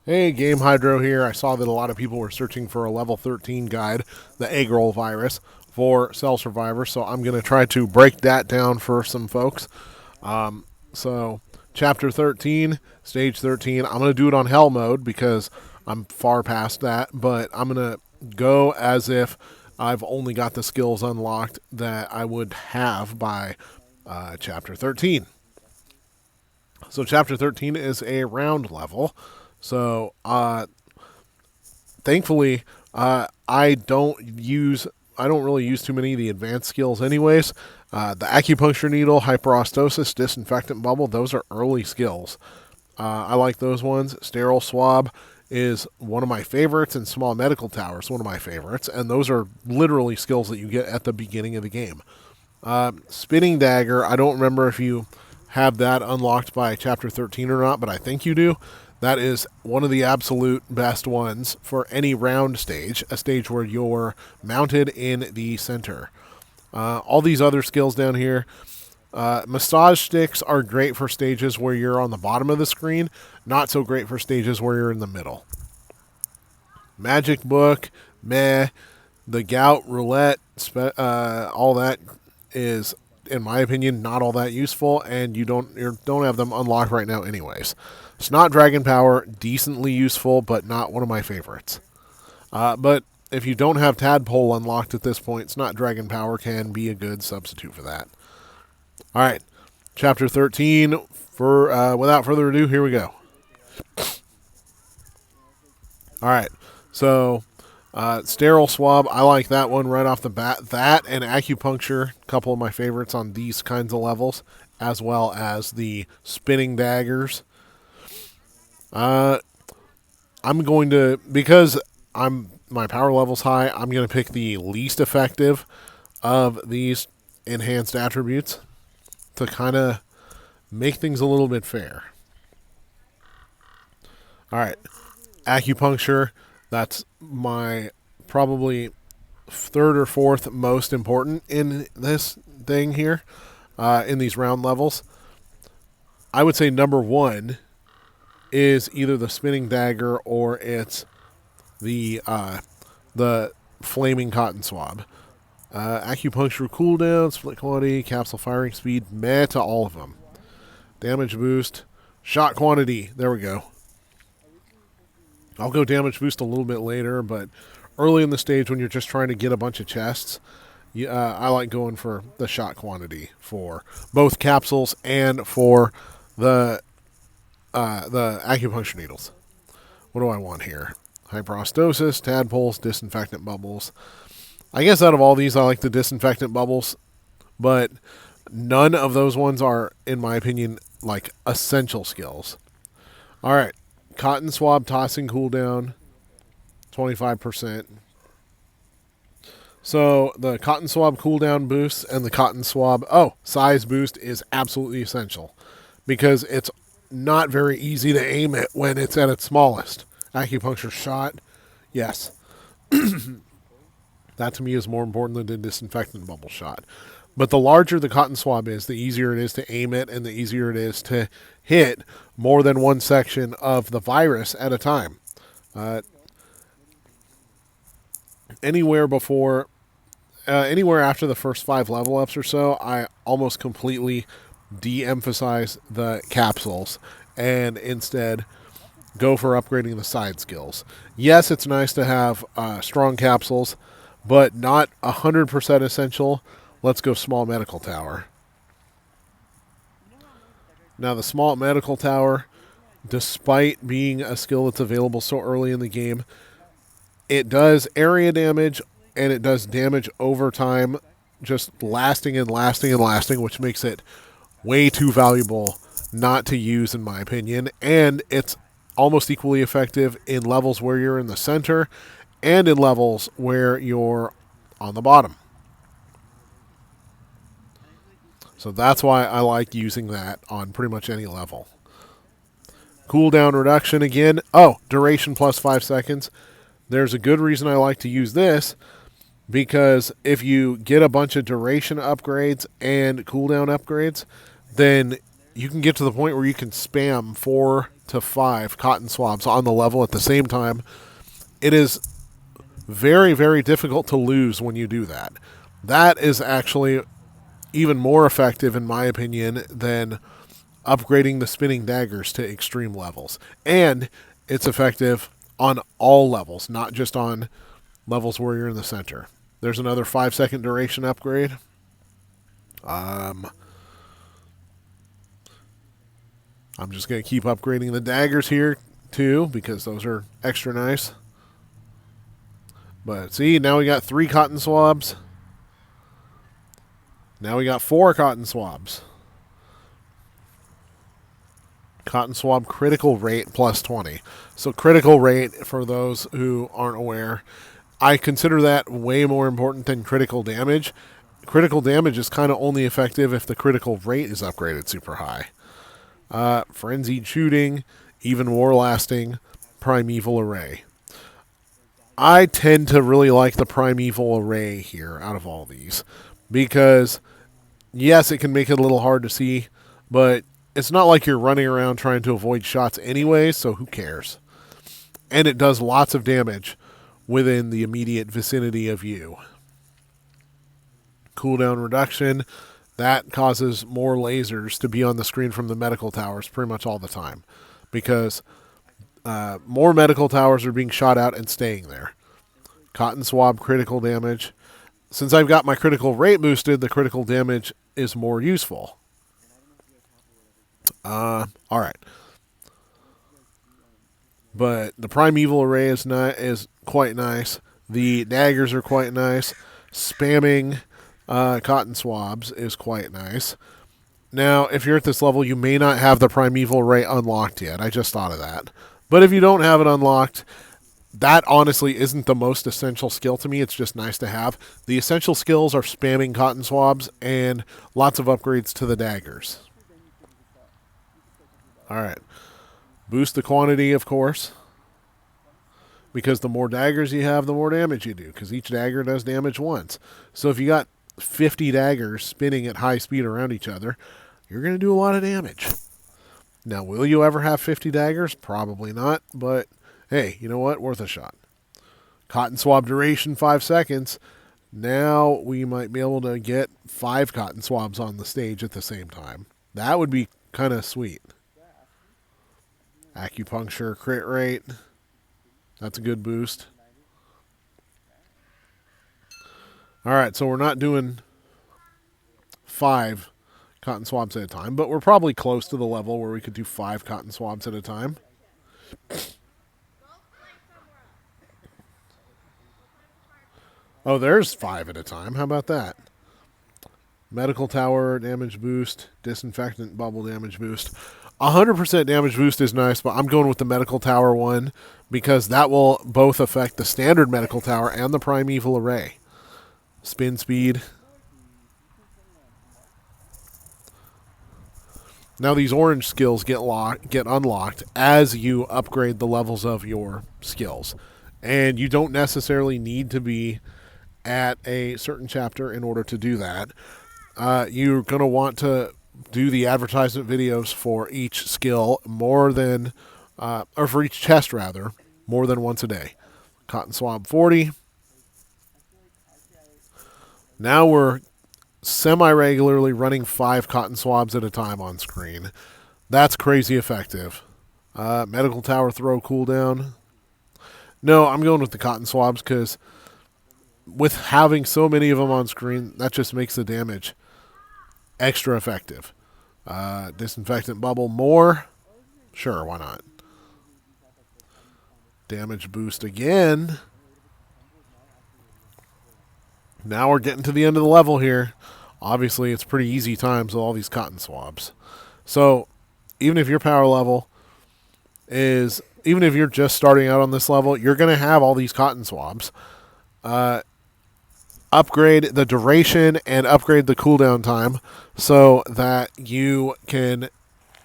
Hey, Game Hydro here. I saw that a lot of people were searching for a level 13 guide, the egg roll virus, for Cell Survivor, so I'm going to try to break that down for some folks. So, Chapter 13, Stage 13, I'm going to do it on Hell mode because I'm far past that, but I'm going to go as if I've only got the skills unlocked that I would have by Chapter 13. So, Chapter 13 is a round level. So, thankfully, I don't really use too many of the advanced skills, anyways. The acupuncture needle, hyperostosis, disinfectant bubble, those are early skills. I like those ones. Sterile swab is one of my favorites, and small medical tower is one of my favorites, and those are literally skills that you get at the beginning of the game. Spinning dagger, I don't remember if you have that unlocked by chapter 13 or not, but I think you do. That is one of the absolute best ones for any round stage, a stage where you're mounted in the center. All these other skills down here, massage sticks are great for stages where you're on the bottom of the screen, not so great for stages where you're in the middle. Magic book, meh. The gout, roulette, all that is, in my opinion, not all that useful, and you don't have them unlocked right now, anyways. Snot Dragon Power, decently useful, but not one of my favorites. But if you don't have Tadpole unlocked at this point, Snot Dragon Power can be a good substitute for that. All right, Chapter 13. Without further ado, here we go. All right, so sterile swab, I like that one right off the bat. That and acupuncture, a couple of my favorites on these kinds of levels, as well as the spinning daggers. Uh, I'm going to, because my power level's high, I'm going to pick the least effective of these enhanced attributes to kind of make things a little bit fair. All right, acupuncture, that's my probably third or fourth most important in this thing here, in these round levels. I would say number one is either the spinning dagger or it's the flaming cotton swab. Acupuncture cooldown, split quantity, capsule firing speed, meh to all of them. Damage boost, shot quantity. There we go. I'll go damage boost a little bit later, but early in the stage when you're just trying to get a bunch of chests, I like going for the shot quantity for both capsules and for the the acupuncture needles. What do I want here? Hyperostosis, tadpoles, disinfectant bubbles. I guess out of all these, I like the disinfectant bubbles, but none of those ones are, in my opinion, like essential skills. All right, cotton swab tossing cooldown, 25%. So the cotton swab cooldown boosts and the cotton swab size boost is absolutely essential because it's not very easy to aim it when it's at its smallest. Acupuncture shot, yes, that to me is more important than the disinfectant bubble shot. But the larger the cotton swab is, the easier it is to aim it and the easier it is to hit more than one section of the virus at a time. Uh, anywhere before Anywhere after the first 5 level ups or so, I almost completely de-emphasize the capsules and instead go for upgrading the side skills. Yes, it's nice to have strong capsules, but not 100% essential. Let's go small medical tower. Now, the small medical tower, despite being a skill that's available so early in the game, it does area damage and it does damage over time, just lasting and lasting and lasting, which makes it way too valuable not to use, in my opinion. And it's almost equally effective in levels where you're in the center and in levels where you're on the bottom. So that's why I like using that on pretty much any level. Cooldown reduction again. Oh, duration plus 5 seconds. There's a good reason I like to use this because if you get a bunch of duration upgrades and cooldown upgrades, then you can get to the point where you can spam 4 to 5 cotton swabs on the level at the same time, it is very, very difficult to lose when you do that. That is actually even more effective, in my opinion, than upgrading the spinning daggers to extreme levels. And it's effective on all levels, not just on levels where you're in the center. There's another 5-second duration upgrade. I'm just going to keep upgrading the daggers here, too, because those are extra nice. But see, now we got 3 cotton swabs. Now we got 4 cotton swabs. Cotton swab critical rate plus 20. So critical rate, for those who aren't aware, I consider that way more important than critical damage. Critical damage is kind of only effective if the critical rate is upgraded super high. Frenzied shooting, even war lasting, primeval array. I tend to really like the primeval array here out of all these because, yes, it can make it a little hard to see, but it's not like you're running around trying to avoid shots anyway, so who cares? And it does lots of damage within the immediate vicinity of you. Cooldown reduction, that causes more lasers to be on the screen from the medical towers pretty much all the time because more medical towers are being shot out and staying there. Cotton swab critical damage. Since I've got my critical rate boosted, the critical damage is more useful. Alright. But the primeval array is quite nice. The daggers are quite nice. Spamming cotton swabs is quite nice. Now, if you're at this level, you may not have the primeval array unlocked yet. I just thought of that. But if you don't have it unlocked, that honestly isn't the most essential skill to me. It's just nice to have. The essential skills are spamming cotton swabs and lots of upgrades to the daggers. Alright. Boost the quantity, of course. Because the more daggers you have, the more damage you do. Because each dagger does damage once. So if you got 50 daggers spinning at high speed around each other, you're going to do a lot of damage. Now, will you ever have 50 daggers? Probably not. But, hey, you know what? Worth a shot. Cotton swab duration, 5 seconds. Now we might be able to get 5 cotton swabs on the stage at the same time. That would be kind of sweet. Acupuncture crit rate. That's a good boost. Alright, so we're not doing 5 cotton swabs at a time, but we're probably close to the level where we could do 5 cotton swabs at a time. Oh, there's 5 at a time. How about that? Medical tower damage boost, disinfectant bubble damage boost. 100% damage boost is nice, but I'm going with the medical tower one because that will both affect the standard medical tower and the primeval array. Spin speed. Now these orange skills get unlocked as you upgrade the levels of your skills. And you don't necessarily need to be at a certain chapter in order to do that. You're going to want to do the advertisement videos for each skill or for each chest rather, more than once a day. Cotton swab 40. Now we're semi-regularly running 5 cotton swabs at a time on screen. That's crazy effective. Medical tower throw cooldown. No, I'm going with the cotton swabs because with having so many of them on screen, that just makes the damage extra effective. Disinfectant bubble more. Sure, why not? Damage boost again. Now we're getting to the end of the level here. Obviously, it's pretty easy times with all these cotton swabs. So, even if your power level is... Even if you're just starting out on this level, you're going to have all these cotton swabs. Upgrade the duration and upgrade the cooldown time so that you can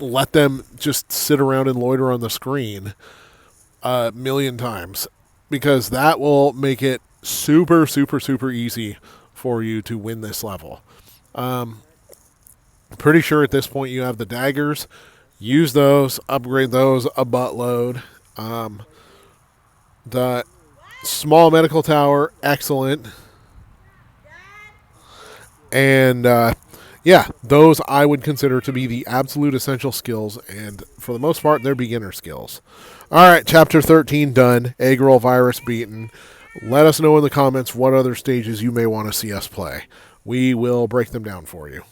let them just sit around and loiter on the screen a million times. Because that will make it super, super, super easy for you to win this level. Pretty sure at this point you have the daggers, Use those, upgrade those a buttload. The small medical tower, excellent. And yeah, those I would consider to be the absolute essential skills, and for the most part, they're beginner skills. All right, chapter 13 done. Egg roll virus beaten. Let us know in the comments what other stages you may want to see us play. We will break them down for you.